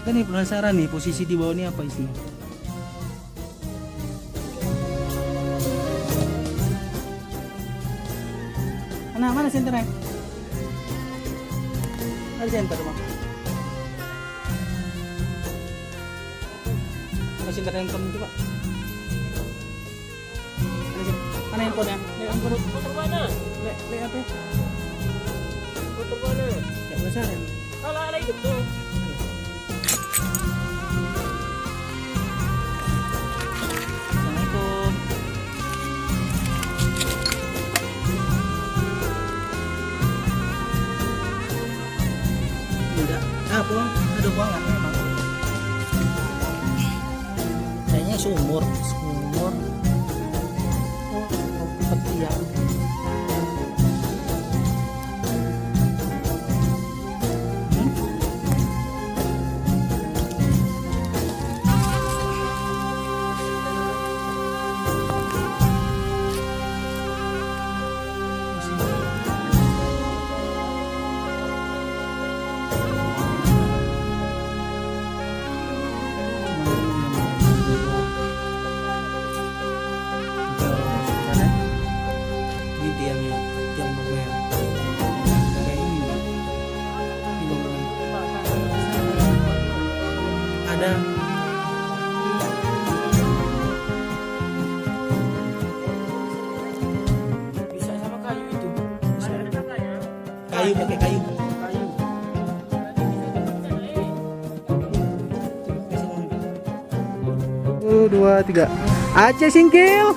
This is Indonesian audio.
Kita nih penasaran nih posisi di bawah ini apa isinya. Mana senternya? Ada senter bang. Ada senter handphone coba. Mana handphonenya? Handphone mana? Le apa? Motor mana? Ya penasaran. Kalau ada itu tuh. Assalamualaikum. Enggak. Pulang. Ada buangan memang. Kayaknya sumur. Oh, petiang. Ada Bisa sama kayu itu. kayu, pakai kayu. Kayu. 1, 2, 3. Aceh singkil.